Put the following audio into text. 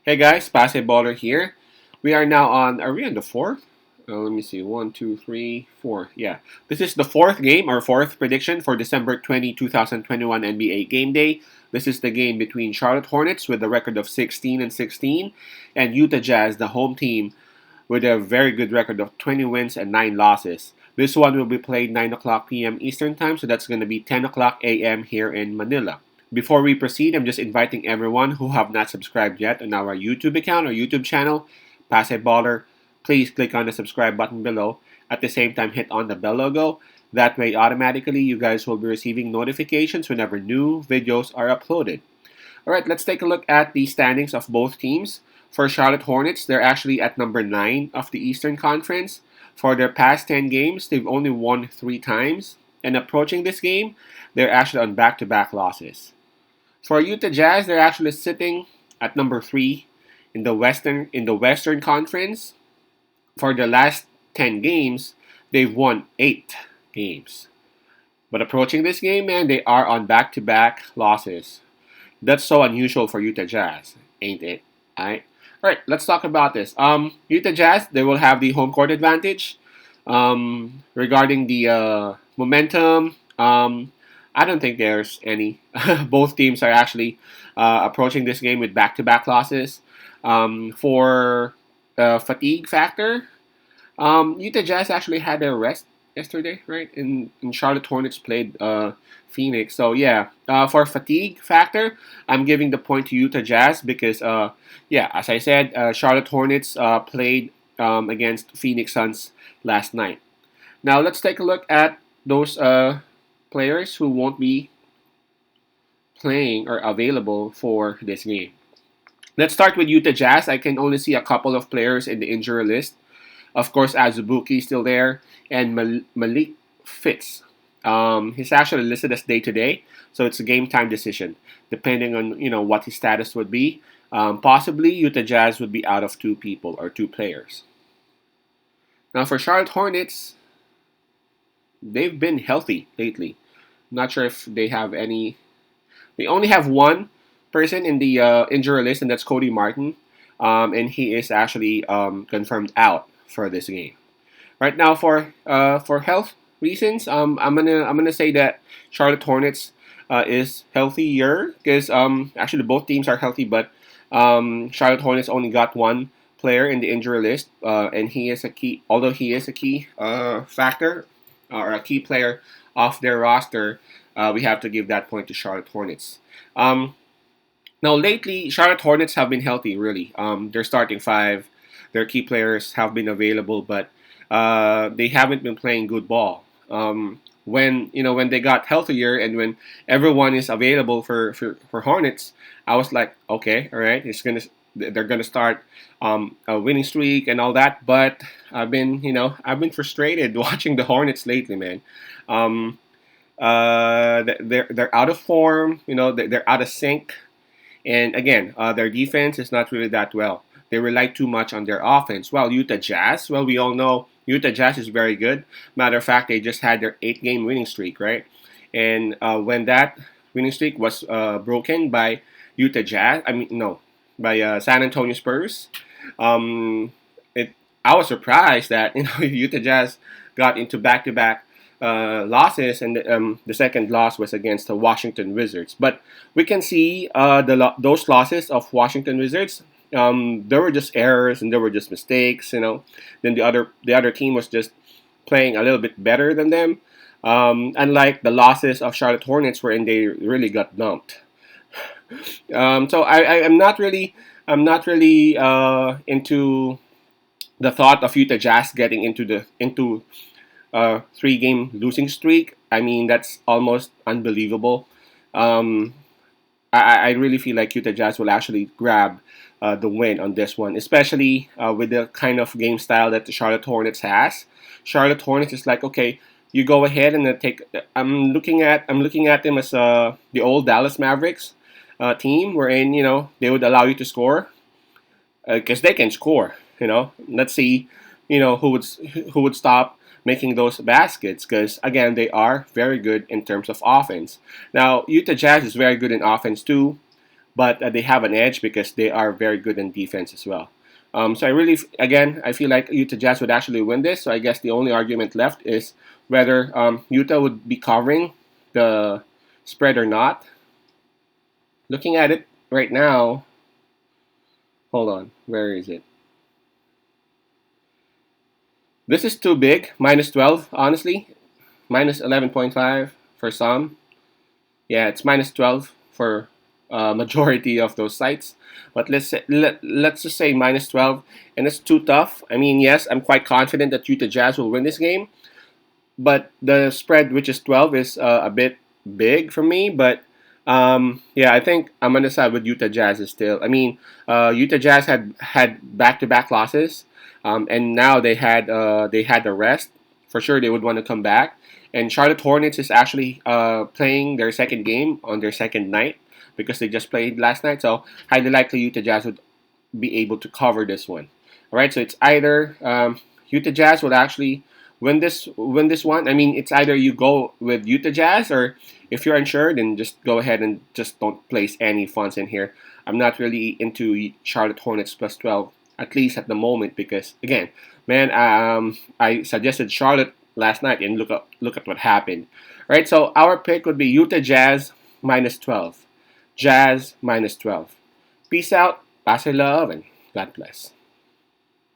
Hey guys, basketballer here. We are now on. Are we on the fourth? Let me see. One, two, three, four. Yeah, this is the fourth game or fourth prediction for December 2021 NBA Game Day. This is the game between Charlotte Hornets with a record of 16 and 16, and Utah Jazz, the home team, with a very good record of 20 wins and 9 losses. This one will be played 9 o'clock p.m. Eastern Time, so that's going to be 10 o'clock a.m. here in Manila. Before we proceed, I'm just inviting everyone who have not subscribed yet on our YouTube account or YouTube channel, Pass a Baller. Please click on the subscribe button below. At the same time, hit on the bell logo. That way, automatically, you guys will be receiving notifications whenever new videos are uploaded. Alright, let's take a look at the standings of both teams. For Charlotte Hornets, they're actually at number 9 of the Eastern Conference. For their past 10 games, they've only won 3 times. And approaching this game, they're actually on back-to-back losses. For Utah Jazz, they're actually sitting at number 3 in the Western Conference. For the last 10 games, they've won 8 games. But approaching this game, man, they are on back-to-back losses. That's so unusual for Utah Jazz, ain't it? Alright, let's talk about this. Utah Jazz, they will have the home court advantage. Regarding the momentum, I don't think there's any. Both teams are actually approaching this game with back-to-back losses. For fatigue factor, Utah Jazz actually had their rest yesterday, right? And Charlotte Hornets played Phoenix. So yeah, for fatigue factor, I'm giving the point to Utah Jazz because yeah, as I said, Charlotte Hornets played against Phoenix Suns last night. Now let's take a look at those players who won't be playing or available for this game. Let's start with Utah Jazz. I can only see a couple of players in the injury list. Of course, Azubuike still there, and Malik Fitz. He's actually listed as day to day, so it's a game time decision, depending on what his status would be. Possibly Utah Jazz would be out of 2 people or 2 players. Now for Charlotte Hornets, they've been healthy lately. Not sure if they have any. They only have one person in the injury list, and that's Cody Martin, and he is actually confirmed out for this game. Right now, for health reasons, I'm gonna say that Charlotte Hornets is healthier because actually both teams are healthy, but Charlotte Hornets only got one player in the injury list, and he is a key. Although he is a key factor or a key player off their roster, we have to give that point to Charlotte Hornets. Now, lately, Charlotte Hornets have been healthy, really. Their starting 5, their key players have been available, but they haven't been playing good ball. When they got healthier and when everyone is available for Hornets, I was like, okay, all right, they're gonna start a winning streak and all that. But I've been frustrated watching the Hornets lately, man. They're out of form. They're out of sync. And again, their defense is not really that well. They rely too much on their offense. While Utah Jazz, well, we all know Utah Jazz is very good. Matter of fact, they just had their 8-game winning streak, right? And when that winning streak was broken by Utah Jazz, by San Antonio Spurs, it I was surprised that Utah Jazz got into back-to-back losses, and the second loss was against the Washington Wizards. But we can see those losses of Washington Wizards. There were just errors and there were just mistakes. Then the other team was just playing a little bit better than them. Unlike the losses of Charlotte Hornets, wherein they really got dumped. So I'm not really into the thought of Utah Jazz getting into 3-game losing streak. I mean, that's almost unbelievable. Um, I really feel like Utah Jazz will actually grab the win on this one, especially with the kind of game style that the Charlotte Hornets has. Charlotte Hornets is like, okay, you go ahead and take. I'm looking at them as the old Dallas Mavericks team, wherein they would allow you to score because they can score. Let's see, who would stop making those baskets because again they are very good in terms of offense. Now Utah Jazz is very good in offense too, but they have an edge because they are very good in defense as well. So I really, again, I feel like Utah Jazz would actually win this. So I guess the only argument left is whether Utah would be covering the spread or not. Looking at it right now, hold on, where is it? This is too big, minus 12, honestly. Minus 11.5 for some. Yeah, it's minus 12 for majority of those sites. But let's just say minus 12, and it's too tough. I mean, yes, I'm quite confident that Utah Jazz will win this game, but the spread, which is 12, is a bit big for me. But yeah, I think I'm gonna side with Utah Jazz still. I mean, Utah Jazz had back-to-back losses, and now they had the rest. For sure, they would want to come back. And Charlotte Hornets is actually playing their second game on their second night because they just played last night. So highly likely Utah Jazz would be able to cover this one. All right, so it's either Utah Jazz will actually win this one. I mean, it's either you go with Utah Jazz, or if you're unsure, then just go ahead and just don't place any funds in here. I'm not really into Charlotte Hornets plus 12, at least at the moment, because again, man, I suggested Charlotte last night, and look at what happened. All right, so our pick would be Utah Jazz minus 12, Jazz minus 12. Peace out, pass your love, and God bless.